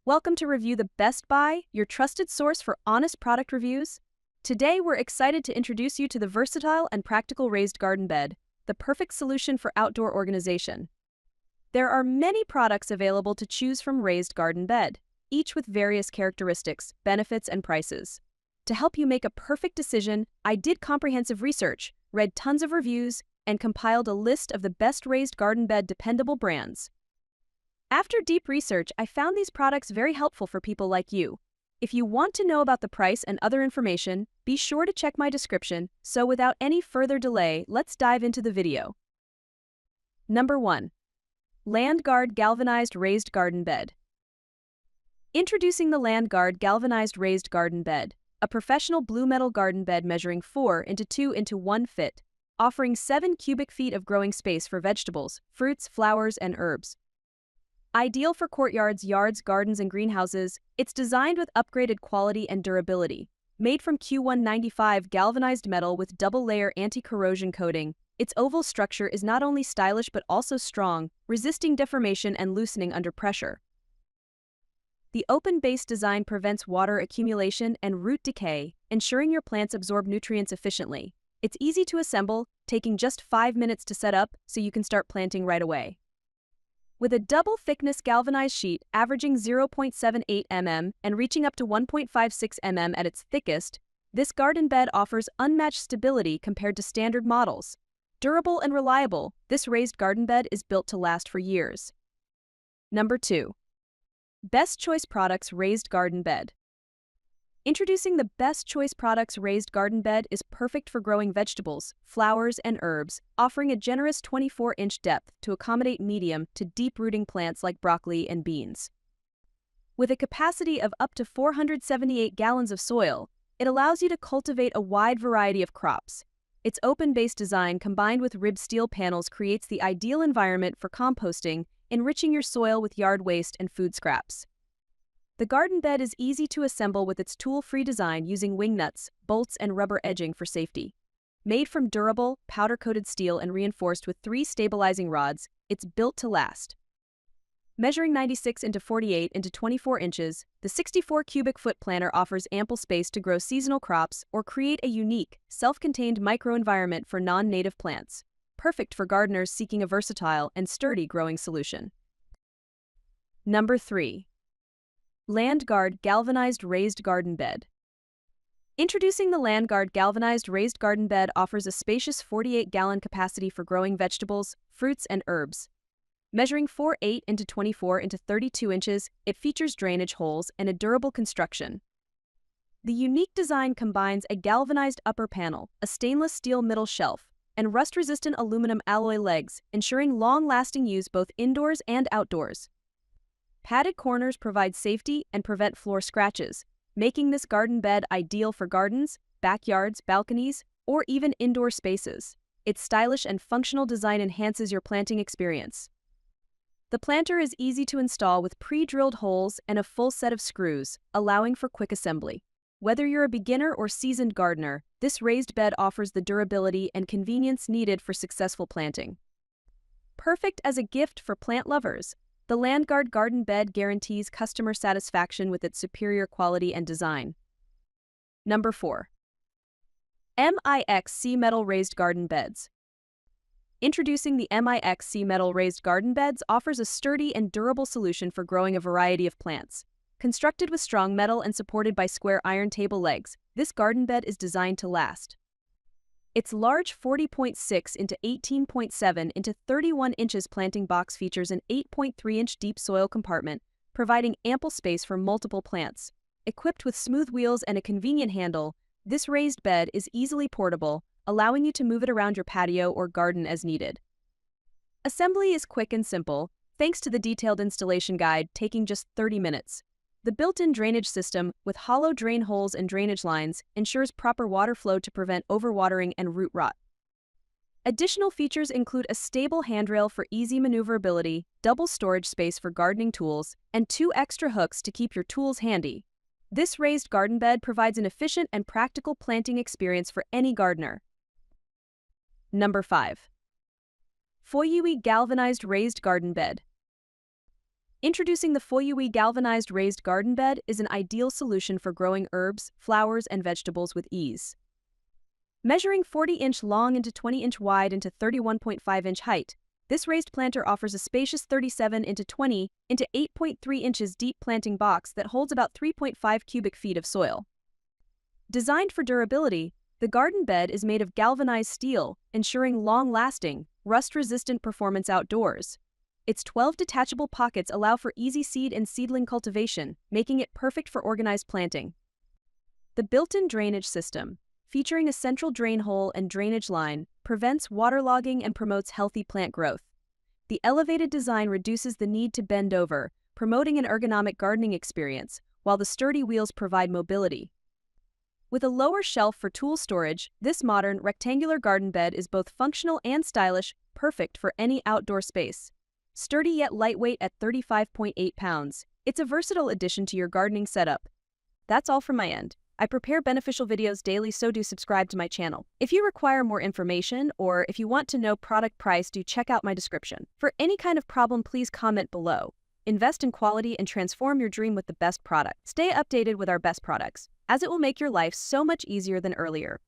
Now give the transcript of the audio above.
Welcome to Review the Best Buy, your trusted source for honest product reviews. Today, we're excited to introduce you to the versatile and practical raised garden bed, the perfect solution for outdoor organization. There are many products available to choose from raised garden bed, each with various characteristics, benefits, and prices. To help you make a perfect decision, I did comprehensive research, read tons of reviews, and compiled a list of the best raised garden bed dependable brands. After deep research, I found these products very helpful for people like you. If you want to know about the price and other information, be sure to check my description. So without any further delay, let's dive into the video. Number 1. LandGuard Galvanized Raised Garden Bed. Introducing the LandGuard Galvanized Raised Garden Bed, a professional blue metal garden bed measuring 4x2x1 feet, offering 7 cubic feet of growing space for vegetables, fruits, flowers, and herbs. Ideal for courtyards, yards, gardens, and greenhouses, it's designed with upgraded quality and durability. Made from Q195 galvanized metal with double-layer anti-corrosion coating, its oval structure is not only stylish but also strong, resisting deformation and loosening under pressure. The open base design prevents water accumulation and root decay, ensuring your plants absorb nutrients efficiently. It's easy to assemble, taking just 5 minutes to set up so you can start planting right away. With a double-thickness galvanized sheet averaging 0.78 mm and reaching up to 1.56 mm at its thickest, this garden bed offers unmatched stability compared to standard models. Durable and reliable, this raised garden bed is built to last for years. Number 2. Best Choice Products Raised Garden Bed. Introducing the Best Choice Products Raised Garden Bed is perfect for growing vegetables, flowers, and herbs, offering a generous 24-inch depth to accommodate medium to deep-rooting plants like broccoli and beans. With a capacity of up to 478 gallons of soil, it allows you to cultivate a wide variety of crops. Its open-base design combined with ribbed steel panels creates the ideal environment for composting, enriching your soil with yard waste and food scraps. The garden bed is easy to assemble with its tool-free design using wing nuts, bolts, and rubber edging for safety. Made from durable, powder-coated steel and reinforced with 3 stabilizing rods, it's built to last. Measuring 96x48x24 inches, the 64 cubic foot planter offers ample space to grow seasonal crops or create a unique, self-contained microenvironment for non-native plants, perfect for gardeners seeking a versatile and sturdy growing solution. Number 3. LandGuard Galvanized Raised Garden Bed. Introducing the LandGuard Galvanized Raised Garden Bed offers a spacious 48-gallon capacity for growing vegetables, fruits, and herbs. Measuring 4.8x24x32 inches, it features drainage holes and a durable construction. The unique design combines a galvanized upper panel, a stainless steel middle shelf, and rust-resistant aluminum alloy legs, ensuring long-lasting use both indoors and outdoors. Padded corners provide safety and prevent floor scratches, making this garden bed ideal for gardens, backyards, balconies, or even indoor spaces. Its stylish and functional design enhances your planting experience. The planter is easy to install with pre-drilled holes and a full set of screws, allowing for quick assembly. Whether you're a beginner or seasoned gardener, this raised bed offers the durability and convenience needed for successful planting. Perfect as a gift for plant lovers, the LandGuard Garden Bed guarantees customer satisfaction with its superior quality and design. Number 4. MIXC Metal Raised Garden Beds. Introducing the MIXC Metal Raised Garden Beds offers a sturdy and durable solution for growing a variety of plants. Constructed with strong metal and supported by square iron table legs, this garden bed is designed to last. Its large 40.6x18.7x31 inches planting box features an 8.3-inch deep soil compartment, providing ample space for multiple plants. Equipped with smooth wheels and a convenient handle, this raised bed is easily portable, allowing you to move it around your patio or garden as needed. Assembly is quick and simple, thanks to the detailed installation guide taking just 30 minutes. The built-in drainage system, with hollow drain holes and drainage lines, ensures proper water flow to prevent overwatering and root rot. Additional features include a stable handrail for easy maneuverability, double storage space for gardening tools, and 2 extra hooks to keep your tools handy. This raised garden bed provides an efficient and practical planting experience for any gardener. Number 5. FOYUEE Galvanized Raised Garden Bed. Introducing the FOYUEE galvanized raised garden bed is an ideal solution for growing herbs, flowers, and vegetables with ease. Measuring 40-inch long into 20-inch wide into 31.5-inch height, this raised planter offers a spacious 37 into 20 into 8.3 inches deep planting box that holds about 3.5 cubic feet of soil. Designed for durability, the garden bed is made of galvanized steel, ensuring long-lasting, rust-resistant performance outdoors. Its 12 detachable pockets allow for easy seed and seedling cultivation, making it perfect for organized planting. The built-in drainage system, featuring a central drain hole and drainage line, prevents waterlogging and promotes healthy plant growth. The elevated design reduces the need to bend over, promoting an ergonomic gardening experience, while the sturdy wheels provide mobility. With a lower shelf for tool storage, this modern, rectangular garden bed is both functional and stylish, perfect for any outdoor space. Sturdy yet lightweight at 35.8 pounds, it's a versatile addition to your gardening setup. That's all from my end. I prepare beneficial videos daily, so do subscribe to my channel. If you require more information or if you want to know product price, do check out my description. For any kind of problem, please comment below. Invest in quality and transform your dream with the best product. Stay updated with our best products, as it will make your life so much easier than earlier.